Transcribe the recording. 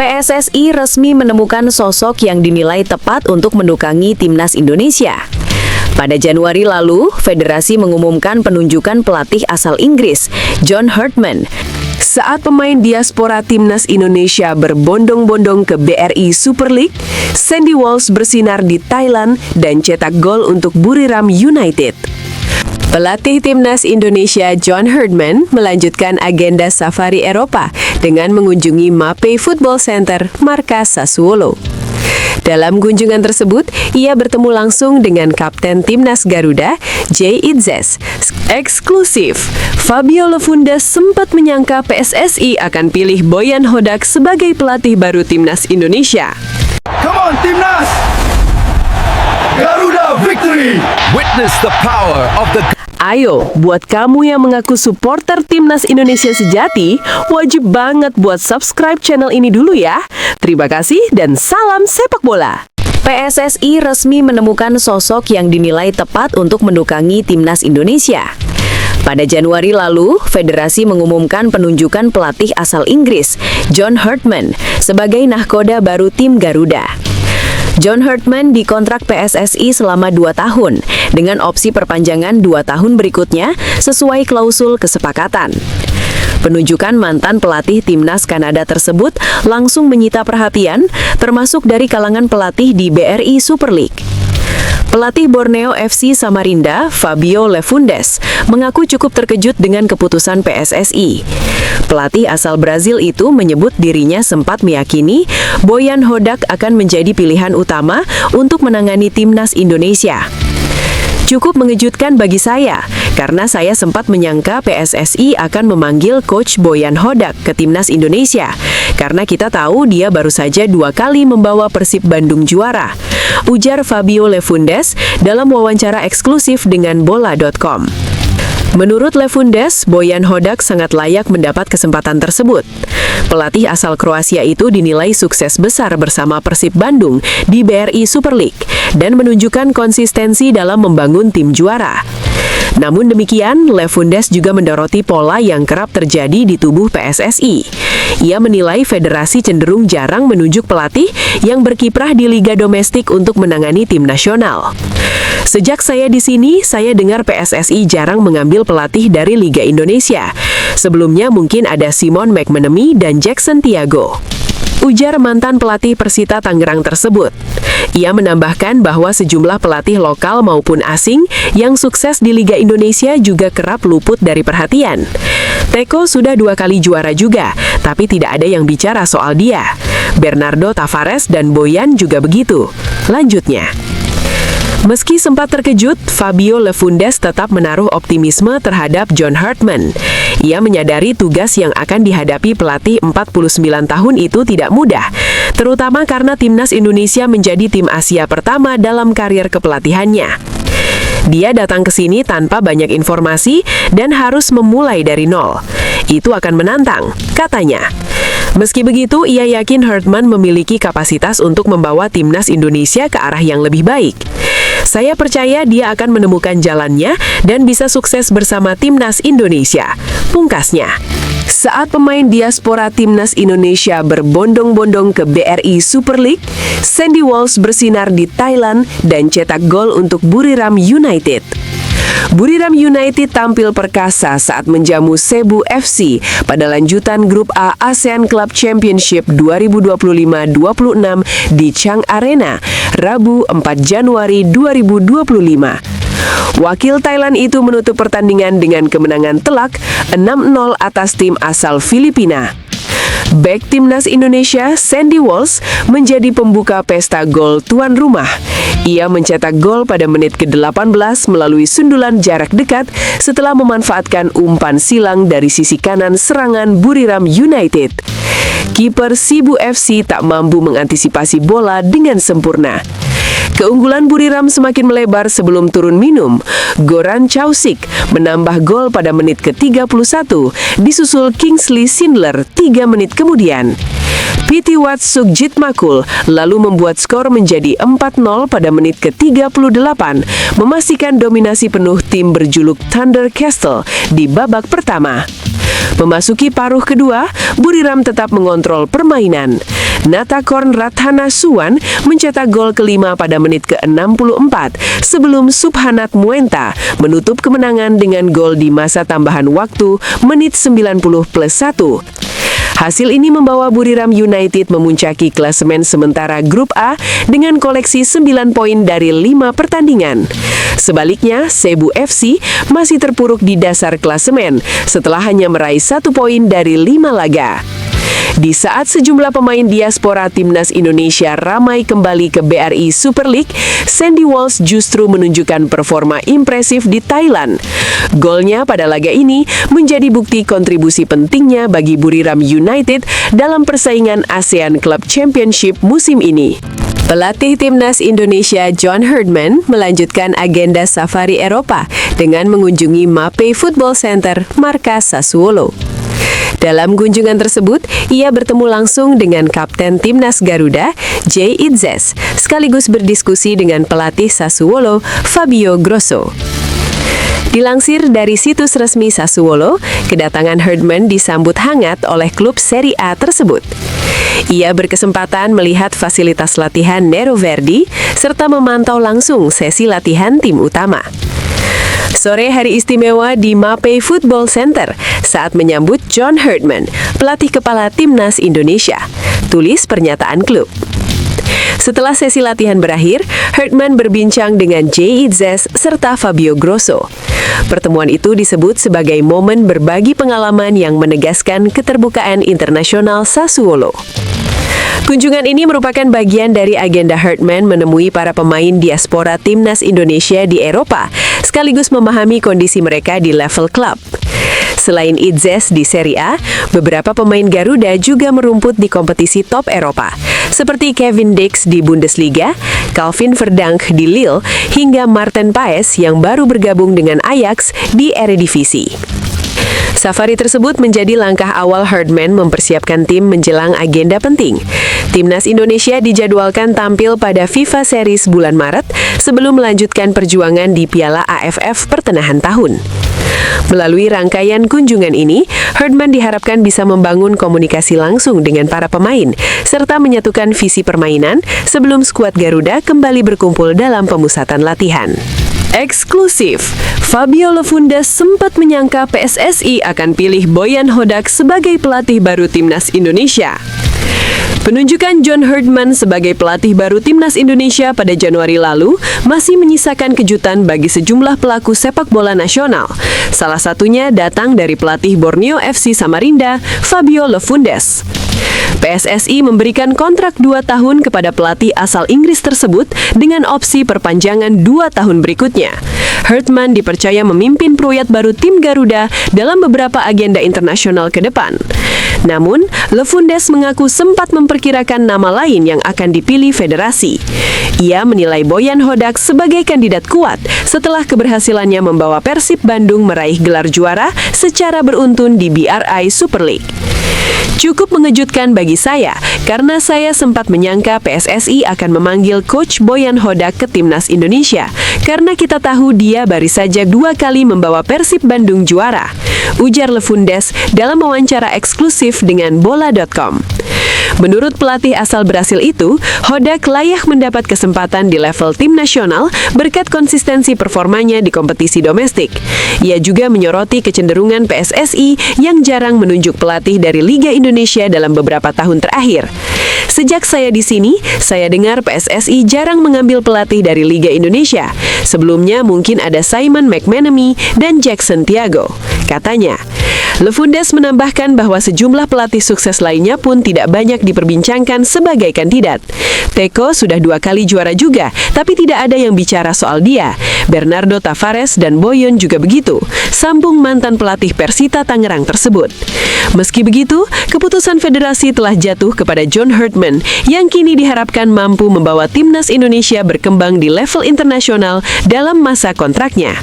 PSSI resmi menemukan sosok yang dinilai tepat untuk mendukangi timnas Indonesia. Pada Januari lalu, Federasi mengumumkan penunjukan pelatih asal Inggris, John Herdman. Saat pemain diaspora timnas Indonesia berbondong-bondong ke BRI Super League, Sandy Walsh bersinar di Thailand dan cetak gol untuk Buriram United. Pelatih timnas Indonesia John Herdman melanjutkan agenda safari Eropa dengan mengunjungi Mapei Football Center, markas Sassuolo. Dalam kunjungan tersebut, ia bertemu langsung dengan Kapten Timnas Garuda, Jay Itzes. Eksklusif, Fabio Lefundes sempat menyangka PSSI akan pilih Boyan Hodak sebagai pelatih baru Timnas Indonesia. Come on, Timnas! Garuda victory! Witness the power of the... Ayo, buat kamu yang mengaku supporter Timnas Indonesia sejati, wajib banget buat subscribe channel ini dulu ya. Terima kasih dan salam sepak bola. PSSI resmi menemukan sosok yang dinilai tepat untuk mendukangi Timnas Indonesia. Pada Januari lalu, Federasi mengumumkan penunjukan pelatih asal Inggris, John Herdman, sebagai nahkoda baru tim Garuda. John Herdman dikontrak PSSI selama 2 tahun, dengan opsi perpanjangan 2 tahun berikutnya sesuai klausul kesepakatan. Penunjukan mantan pelatih timnas Kanada tersebut langsung menyita perhatian, termasuk dari kalangan pelatih di BRI Super League. Pelatih Borneo FC Samarinda, Fabio Lefundes, mengaku cukup terkejut dengan keputusan PSSI. Pelatih asal Brazil itu menyebut dirinya sempat meyakini Boyan Hodak akan menjadi pilihan utama untuk menangani timnas Indonesia. Cukup mengejutkan bagi saya, karena saya sempat menyangka PSSI akan memanggil Coach Boyan Hodak ke timnas Indonesia, karena kita tahu dia baru saja 2 kali membawa Persib Bandung juara, ujar Fabio Lefundes dalam wawancara eksklusif dengan Bola.com. Menurut Lefundes, Boyan Hodak sangat layak mendapat kesempatan tersebut. Pelatih asal Kroasia itu dinilai sukses besar bersama Persib Bandung di BRI Super League dan menunjukkan konsistensi dalam membangun tim juara. Namun demikian, Lefundes juga mendoroti pola yang kerap terjadi di tubuh PSSI. Ia menilai federasi cenderung jarang menunjuk pelatih yang berkiprah di liga domestik untuk menangani tim nasional. Sejak saya di sini, saya dengar PSSI jarang mengambil pelatih dari Liga Indonesia. Sebelumnya mungkin ada Simon McManamy dan Jackson Tiago, ujar mantan pelatih Persita Tangerang tersebut. Ia menambahkan bahwa sejumlah pelatih lokal maupun asing yang sukses di Liga Indonesia juga kerap luput dari perhatian. Teko sudah 2 kali juara juga, tapi tidak ada yang bicara soal dia. Bernardo Tavares dan Boyan juga begitu. Lanjutnya, meski sempat terkejut, Fabio Lefundes tetap menaruh optimisme terhadap John Herdman. Ia menyadari tugas yang akan dihadapi pelatih 49 tahun itu tidak mudah, terutama karena timnas Indonesia menjadi tim Asia pertama dalam karier kepelatihannya. Dia datang ke sini tanpa banyak informasi dan harus memulai dari nol. Itu akan menantang, katanya. Meski begitu, ia yakin Herdman memiliki kapasitas untuk membawa timnas Indonesia ke arah yang lebih baik. Saya percaya dia akan menemukan jalannya dan bisa sukses bersama timnas Indonesia, pungkasnya. Saat pemain diaspora timnas Indonesia berbondong-bondong ke BRI Super League, Sandy Walsh bersinar di Thailand dan cetak gol untuk Buriram United. Buriram United tampil perkasa saat menjamu Cebu FC pada lanjutan Grup A ASEAN Club Championship 2025-26 di Chang Arena, Rabu 4 Januari 2025. Wakil Thailand itu menutup pertandingan dengan kemenangan telak 6-0 atas tim asal Filipina. Bek timnas Indonesia, Sandy Walsh, menjadi pembuka pesta gol tuan rumah. Ia mencetak gol pada menit ke-18 melalui sundulan jarak dekat setelah memanfaatkan umpan silang dari sisi kanan serangan Buriram United. Kiper Cebu FC tak mampu mengantisipasi bola dengan sempurna. Keunggulan Buriram semakin melebar sebelum turun minum. Goran Chausik menambah gol pada menit ke-31, disusul Kingsley Schindler 3 menit kemudian. Pitiwat Sukhjitmakul lalu membuat skor menjadi 4-0 pada menit ke-38, memastikan dominasi penuh tim berjuluk Thunder Castle di babak pertama. Memasuki paruh kedua, Buriram tetap mengontrol permainan. Natakorn Rattanasuwan mencetak gol kelima pada menit ke-64 sebelum Subhanat Muenta menutup kemenangan dengan gol di masa tambahan waktu menit 90+1. Hasil ini membawa Buriram United memuncaki klasemen sementara Grup A dengan koleksi 9 poin dari 5 pertandingan. Sebaliknya, Cebu FC masih terpuruk di dasar klasemen setelah hanya meraih 1 poin dari 5 laga. Di saat sejumlah pemain diaspora Timnas Indonesia ramai kembali ke BRI Super League, Sandy Walsh justru menunjukkan performa impresif di Thailand. Golnya pada laga ini menjadi bukti kontribusi pentingnya bagi Buriram United dalam persaingan ASEAN Club Championship musim ini. Pelatih Timnas Indonesia John Herdman melanjutkan agenda safari Eropa dengan mengunjungi Mapei Football Center, markas Sassuolo. Dalam kunjungan tersebut, ia bertemu langsung dengan Kapten Timnas Garuda, Jay Itzes, sekaligus berdiskusi dengan pelatih Sassuolo, Fabio Grosso. Dilansir dari situs resmi Sassuolo, kedatangan Herdman disambut hangat oleh klub Serie A tersebut. Ia berkesempatan melihat fasilitas latihan Nero Verdi, serta memantau langsung sesi latihan tim utama. Sore hari istimewa di Mapei Football Center saat menyambut John Herdman, pelatih kepala Timnas Indonesia, tulis pernyataan klub. Setelah sesi latihan berakhir, Herdman berbincang dengan Jay Itzes serta Fabio Grosso. Pertemuan itu disebut sebagai momen berbagi pengalaman yang menegaskan keterbukaan internasional Sassuolo. Kunjungan ini merupakan bagian dari agenda Herdman menemui para pemain diaspora Timnas Indonesia di Eropa, sekaligus memahami kondisi mereka di level klub. Selain Itzes di Serie A, beberapa pemain Garuda juga merumput di kompetisi top Eropa, seperti Kevin Dix di Bundesliga, Calvin Verdonk di Lille, hingga Maarten Paes yang baru bergabung dengan Ajax di Eredivisie. Safari tersebut menjadi langkah awal Herdman mempersiapkan tim menjelang agenda penting. Timnas Indonesia dijadwalkan tampil pada FIFA Series bulan Maret sebelum melanjutkan perjuangan di Piala AFF pertengahan tahun. Melalui rangkaian kunjungan ini, Herdman diharapkan bisa membangun komunikasi langsung dengan para pemain, serta menyatukan visi permainan sebelum skuad Garuda kembali berkumpul dalam pemusatan latihan. Eksklusif, Fabio Lefundes sempat menyangka PSSI akan pilih Boyan Hodak sebagai pelatih baru Timnas Indonesia. Penunjukan John Herdman sebagai pelatih baru Timnas Indonesia pada Januari lalu masih menyisakan kejutan bagi sejumlah pelaku sepak bola nasional. Salah satunya datang dari pelatih Borneo FC Samarinda, Fabio Lefundes. PSSI memberikan kontrak 2 tahun kepada pelatih asal Inggris tersebut dengan opsi perpanjangan 2 tahun berikutnya. Herdman dipercaya memimpin proyek baru tim Garuda dalam beberapa agenda internasional ke depan. Namun, Lefundes mengaku sempat memperkirakan nama lain yang akan dipilih federasi. Ia menilai Boyan Hodak sebagai kandidat kuat setelah keberhasilannya membawa Persib Bandung meraih gelar juara secara beruntun di BRI Super League. Cukup mengejutkan bagi saya, karena saya sempat menyangka PSSI akan memanggil Coach Boyan Hodak ke Timnas Indonesia, karena kita tahu dia baru saja 2 kali membawa Persib Bandung juara, ujar Lefundes dalam wawancara eksklusif dengan Bola.com. Menurut pelatih asal Brasil itu, Hodak layak mendapat kesempatan di level tim nasional berkat konsistensi performanya di kompetisi domestik. Ia juga menyoroti kecenderungan PSSI yang jarang menunjuk pelatih dari Liga Indonesia dalam beberapa tahun terakhir. Sejak saya di sini, saya dengar PSSI jarang mengambil pelatih dari Liga Indonesia. Sebelumnya mungkin ada Simon McManamy dan Jackson Thiago, katanya. Lefundes menambahkan bahwa sejumlah pelatih sukses lainnya pun tidak banyak diperbincangkan sebagai kandidat. Teko sudah 2 kali juara juga, tapi tidak ada yang bicara soal dia. Bernardo Tavares dan Boyon juga begitu, sambung mantan pelatih Persita Tangerang tersebut. Meski begitu, keputusan federasi telah jatuh kepada John Herdman yang kini diharapkan mampu membawa Timnas Indonesia berkembang di level internasional dalam masa kontraknya.